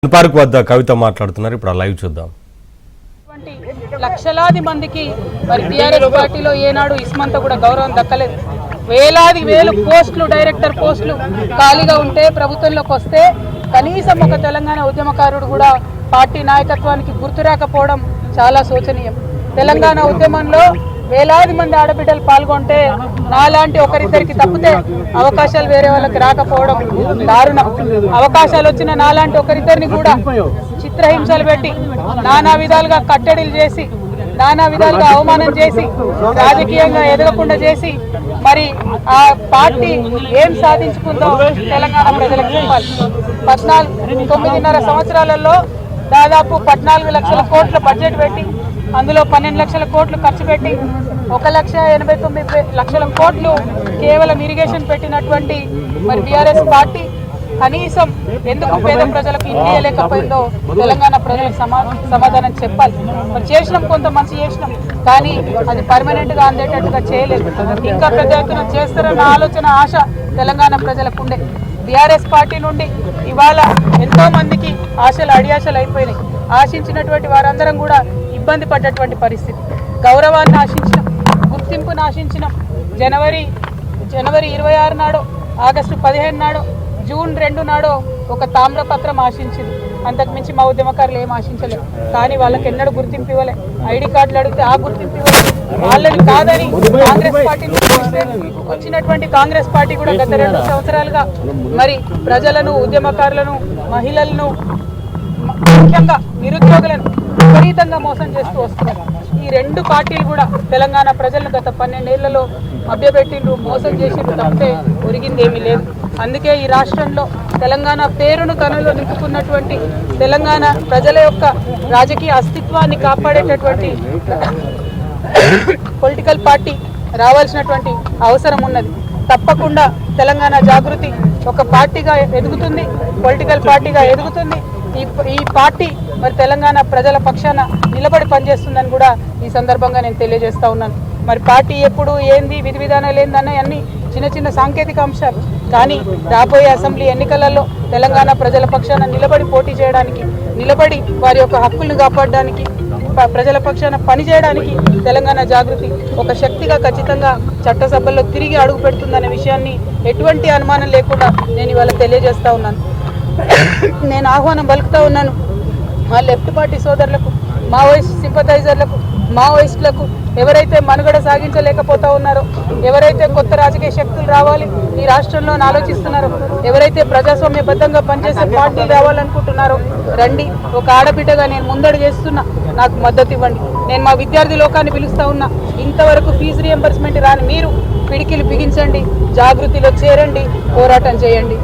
Park వద్ద కవిత మాట్లాడుతున్నారు. ఇప్పుడు లైవ్ చూద్దాం. లక్షలాది మందికి మరి టీఆర్ఎస్ పార్టీలో ఏనాడు ఇస్మంతా కూడా గౌరవం దక్కలేదు. వేలు పోస్టులు, డైరెక్టర్ పోస్టులు ఖాళీగా ఉంటే ప్రభుత్వంలోకి వస్తే కనీసం ఒక తెలంగాణ ఉద్యమకారుడు కూడా పార్టీ నాయకత్వానికి గుర్తు రాకపోవడం చాలా శోచనీయం. తెలంగాణ ఉద్యమంలో వేలాది మంది ఆడబిడ్డలు పాల్గొంటే నాలాంటి ఒకరిద్దరికి తప్పితే అవకాశాలు వేరే వాళ్ళకి రాకపోవడం దారుణం. అవకాశాలు వచ్చిన నాలాంటి ఒకరిద్దరిని కూడా చిత్రహింసలు పెట్టి నానా విధాలుగా కట్టడిలు చేసి నానా విధాలుగా అవమానం చేసి రాజకీయంగా ఎదగకుండా చేసి మరి ఆ పార్టీ ఏం సాధించుకుందో తెలంగాణ ప్రజలకు చెప్పాలి. 9.5 సంవత్సరాలలో దాదాపు 14 లక్షల కోట్ల బడ్జెట్ పెట్టి అందులో 12 లక్షల కోట్లు ఖర్చు పెట్టి 1,89,00,000 కోట్లు కేవలం ఇరిగేషన్ పెట్టినటువంటి మరి బీఆర్ఎస్ పార్టీ కనీసం ఎందుకు పేద ప్రజలకు ఇల్లు ఇవ్వలేకపోయిందో తెలంగాణ ప్రజలకు సమాధానం చెప్పాలి. మరి చేసినాం, కొంత మంచి చేసినాం, కానీ అది పర్మనెంట్గా అందేటట్టుగా చేయలేదు. ఇంకా పెద్ద ఎత్తున చేస్తారన్న ఆలోచన, ఆశ తెలంగాణ ప్రజలకు ఉండే. బీఆర్ఎస్ పార్టీ నుండి ఇవాళ ఎంతో మందికి ఆశలు అడియాశలు అయిపోయినాయి. ఆశించినటువంటి వారందరం కూడా ఇబ్బంది పడ్డటువంటి పరిస్థితి. గౌరవాన్ని ఆశించినాం, గుర్తింపును ఆశించినాం. జనవరి 26 నాడో, ఆగస్టు 15 నాడో, జూన్ 2 నాడో ఒక తామ్రపత్రం ఆశించింది. అంతకుమించి మా ఉద్యమకారులు ఏం ఆశించలేదు. కానీ వాళ్ళకి ఎన్నడూ గుర్తింపు ఇవ్వలే. ఐడి కార్డులు అడిగితే ఆ గుర్తింపు ఇవ్వలేదు. వాళ్ళని కాదని కాంగ్రెస్ పార్టీ వచ్చినటువంటి కాంగ్రెస్ పార్టీ కూడా గత 2 సంవత్సరాలుగా మరి ప్రజలను, ఉద్యమకారులను, మహిళలను, ముఖ్యంగా నిరుద్యోగులను విపరీతంగా మోసం చేస్తూ వస్తున్నారు. ఈ 2 పార్టీలు కూడా తెలంగాణ ప్రజలను గత 12 ఏళ్లలో మభ్యపెట్టిండ్రు, మోసం చేసిండ్రు తప్పితే ఒరిగింది ఏమీ లేదు. అందుకే ఈ రాష్ట్రంలో తెలంగాణ పేరును తనలో నింపుకున్నటువంటి తెలంగాణ ప్రజల యొక్క రాజకీయ అస్తిత్వాన్ని కాపాడేటటువంటి పొలిటికల్ పార్టీ రావాల్సినటువంటి అవసరం ఉన్నది. తప్పకుండా తెలంగాణ జాగృతి ఒక పార్టీగా ఎదుగుతుంది, పొలిటికల్ పార్టీగా ఎదుగుతుంది. ఈ పార్టీ మరి తెలంగాణ ప్రజల పక్షాన నిలబడి పనిచేస్తుందని కూడా ఈ సందర్భంగా నేను తెలియజేస్తా ఉన్నాను. మరి పార్టీ ఎప్పుడు ఏంది, విధి విధానాలు ఏందన్న అన్ని చిన్న చిన్న సాంకేతిక అంశాలు. కానీ రాబోయే అసెంబ్లీ ఎన్నికలలో తెలంగాణ ప్రజల పక్షాన నిలబడి పోటీ చేయడానికి, నిలబడి వారి యొక్క హక్కులను కాపాడడానికి, ప్రజల పక్షాన పనిచేయడానికి తెలంగాణ జాగృతి ఒక శక్తిగా ఖచ్చితంగా చట్టసభల్లో తిరిగి అడుగు పెడుతుందనే విషయాన్ని ఎటువంటి అనుమానం లేకుండా నేను ఇవాళ తెలియజేస్తా ఉన్నాను. నేను ఆహ్వానం పలుకుతా ఉన్నాను మా లెఫ్ట్ పార్టీ సోదరులకు, మావోయిస్ట్ సింపథైజర్లకు, మావోయిస్టులకు, ఎవరైతే మనుగడ సాగించలేకపోతా ఉన్నారో, ఎవరైతే కొత్త రాజకీయ శక్తులు రావాలి ఈ రాష్ట్రంలో ఆలోచిస్తున్నారో, ఎవరైతే ప్రజాస్వామ్యబద్ధంగా పనిచేసే పార్టీలు రావాలనుకుంటున్నారో రండి. ఒక ఆడబిడ్డగా నేను ముందడుగు చేస్తున్నా, నాకు మద్దతు ఇవ్వండి. నేను మా విద్యార్థి లోకాన్ని పిలుస్తా ఉన్నా, ఇంతవరకు ఫీజు రియంబర్స్మెంట్ రాని మీరు పిడికిలు బిగించండి, జాగృతిలో చేరండి, పోరాటం చేయండి.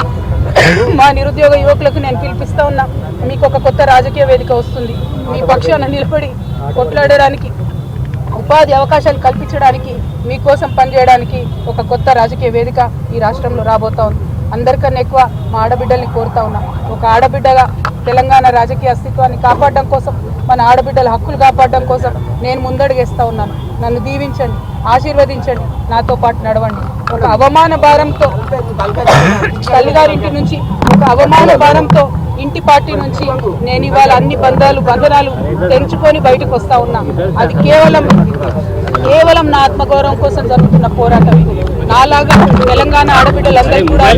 మా నిరుద్యోగ యువకులకు నేను పిలిపిస్తా ఉన్నా, మీకు ఒక కొత్త రాజకీయ వేదిక వస్తుంది. మీ పక్షాన నిలబడి కొట్లాడడానికి, ఉపాధి అవకాశాలు కల్పించడానికి, మీకోసం పనిచేయడానికి ఒక కొత్త రాజకీయ వేదిక ఈ రాష్ట్రంలో రాబోతా ఉంది. అందరికన్నా ఎక్కువ మా ఆడబిడ్డల్ని కోరుతా ఉన్నా, ఒక ఆడబిడ్డగా తెలంగాణ రాజకీయ అస్తిత్వాన్ని కాపాడడం కోసం, మన ఆడబిడ్డల హక్కులు కాపాడడం కోసం నేను ముందడుగేస్తా ఉన్నాను. నన్ను దీవించండి, ఆశీర్వదించండి, నాతో పాటు నడవండి. ఒక అవమాన భారంతో తల్లిగారింటి నుంచి, ఒక అవమాన భారంతో ఇంటి పార్టీ నుంచి నేను ఇవాళ అన్ని బంధనాలు తెంచుకొని బయటకు వస్తా ఉన్నా. అది కేవలం నా ఆత్మగౌరవం కోసం జరుగుతున్న పోరాటం. నాలాగా తెలంగాణ ఆడబిడ్డలందరికీ కూడా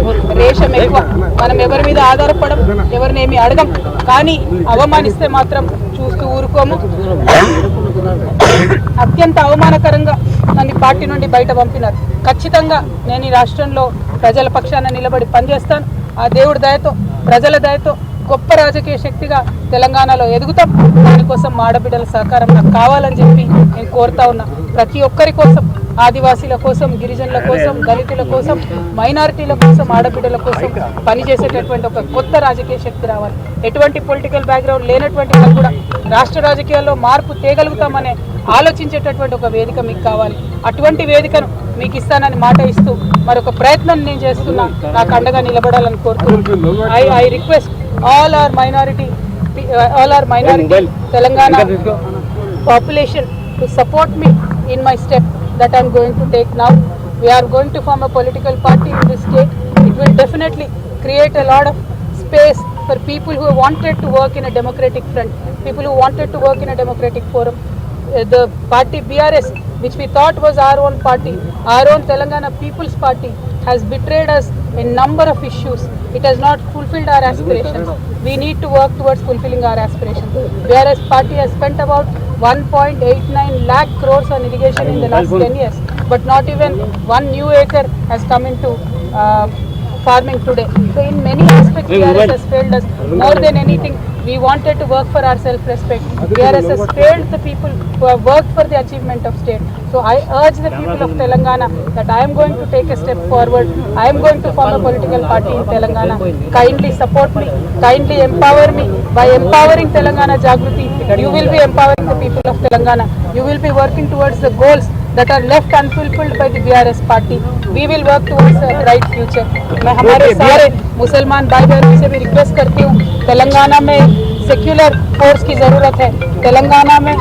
రేషం ఎక్కువ. మనం ఎవరి మీద ఆధారపడం, ఎవరినేమి అడగం. కానీ అవమానిస్తే మాత్రం చూస్తూ ఊరుకోము. అత్యంత అవమానకరంగా నన్ను పార్టీ నుండి బయట పంపినారు. ఖచ్చితంగా నేను ఈ రాష్ట్రంలో ప్రజల పక్షాన నిలబడి పనిచేస్తాను. ఆ దేవుడి దయతో, ప్రజల దయతో గొప్ప రాజకీయ శక్తిగా తెలంగాణలో ఎదుగుతాం. దానికోసం మా ఆడబిడ్డల సహకారం నాకు కావాలని చెప్పి నేను కోరుతా ఉన్నా. ప్రతి ఒక్కరి కోసం, ఆదివాసీల కోసం, గిరిజనుల కోసం, దళితుల కోసం, మైనారిటీల కోసం, ఆడబిడ్డల కోసం పనిచేసేటటువంటి ఒక కొత్త రాజకీయ శక్తి రావాలి. ఎటువంటి పొలిటికల్ బ్యాక్గ్రౌండ్ లేనటువంటి వాళ్ళు కూడా రాష్ట్ర రాజకీయాల్లో మార్పు తేగలుగుతామనే ఆలోచించేటటువంటి ఒక వేదిక మీకు కావాలి. అటువంటి వేదికను మీకు ఇస్తానని మాట ఇస్తూ మరొక ప్రయత్నం నేను చేస్తున్నా. నాకు అండగా నిలబడాలని కోరుతున్నాను. I request all our minority Telangana population to support me in my step that I am going to take now. We are going to form a political party in this state. It will definitely create a lot of space for people who wanted to work in a democratic front, people who wanted to work in a democratic forum. The party BRS, which we thought was our own party, our own Telangana People's Party, has betrayed us in number of issues. It has not fulfilled our aspirations. We need to work towards fulfilling our aspirations. BRS party has spent about 1.89 lakh crores on irrigation in the last 10 years, but not even one new acre has come into farming today. So in many aspects BRS has failed us. More than anything, we wanted to work for our self-respect. BRS has failed the people who have worked for the achievement of state. So I urge the people of Telangana that I am going to take a step forward. I am going to form a political party in Telangana. Kindly support me, kindly empower me. By empowering Telangana Jagruti, you will be empowering the people of Telangana. You will be working towards the goals that are left unfulfilled by the BRS party. We will work towards a bright future. मैं हमारे सारे मुसलमान भाई बहनों से भी request करती हूँ, तेलंगाना में सेक्युलर फोर्स की ज़रूरत है, तेलंगाना में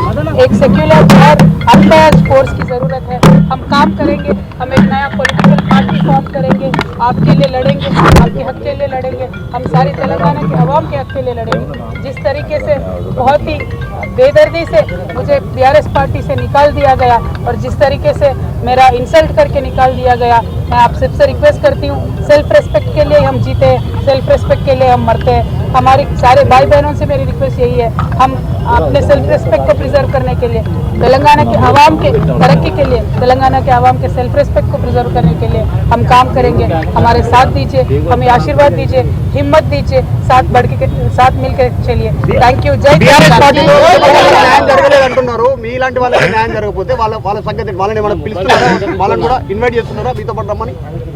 एक सेक्युलर और अनबायस्ड फोर्स की ज़रूरत है. हम काम करेंगे, हम एक नया पॉलिटिकल पार्टी फॉर्म करेंगे, आपके लिए लड़ेंगे, आपके हक के लिए लड़ेंगे, हम सारी तेलंगाना के अवाम के हक के लिए लड़ेंगे. जिस तरीके से बहुत ही बेदर्दी से मुझे BRS पार्टी से निकाल दिया गया और जिस तरीके से मेरा इंसल्ट करके निकाल दिया गया, मैं आप सबसे रिक्वेस्ट करती हूँ, सेल्फ रेस्पेक्ट के लिए हम जीते हैं, सेल्फ रेस्पेक्ट के लिए हम मरते हैं. हमारे सारे भाई बहनों से मेरी रिक्वेस्ट यही है, हम अपने सेल्फ रेस्पेक्ट को प्रिजर्व करने के लिए, तेलंगाना के आवाम के तरक्की के लिए, तेलंगाना के आवाम के सेल्फ रेस्पेक्ट को प्रिजर्व करने के लिए हम काम करेंगे. हमारे साथ दीजिए, हमें आशीर्वाद दीजिए, हिम्मत दीजिए, साथ मिलकर चलिए. Thank you. जय న్యాయం జరగలేదంటున్నారు. మీలాంటి వాళ్ళకి న్యాయం జరగకపోతే వాళ్ళ సంగతి వాళ్ళని మనం పిలుస్తున్నారా, వాళ్ళని కూడా ఇన్వైట్ చేస్తున్నారా మీతో పాటు రమ్మని?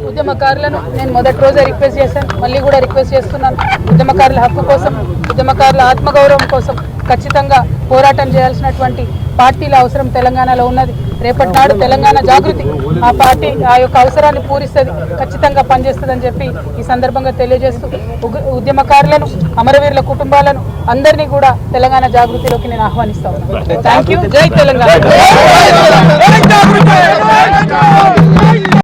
ఉద్యమకారులను నేను మొదటి రోజే రిక్వెస్ట్ చేశాను, మళ్ళీ కూడా రిక్వెస్ట్ చేస్తున్నాను. ఉద్యమకారుల హక్కు కోసం, ఉద్యమకారుల ఆత్మగౌరవం కోసం ఖచ్చితంగా పోరాటం చేయాల్సినటువంటి పార్టీల అవసరం తెలంగాణలో ఉన్నది. రేపటి నాడు తెలంగాణ జాగృతి ఆ పార్టీ ఆ యొక్క అవసరాన్ని పూరిస్తుంది, ఖచ్చితంగా పనిచేస్తుందని చెప్పి ఈ సందర్భంగా తెలియజేస్తూ ఉద్యమకారులను, అమరవీరుల కుటుంబాలను అందరినీ కూడా తెలంగాణ జాగృతిలోకి నేను ఆహ్వానిస్తా ఉన్నాను. Thank you. జై తెలంగాణ.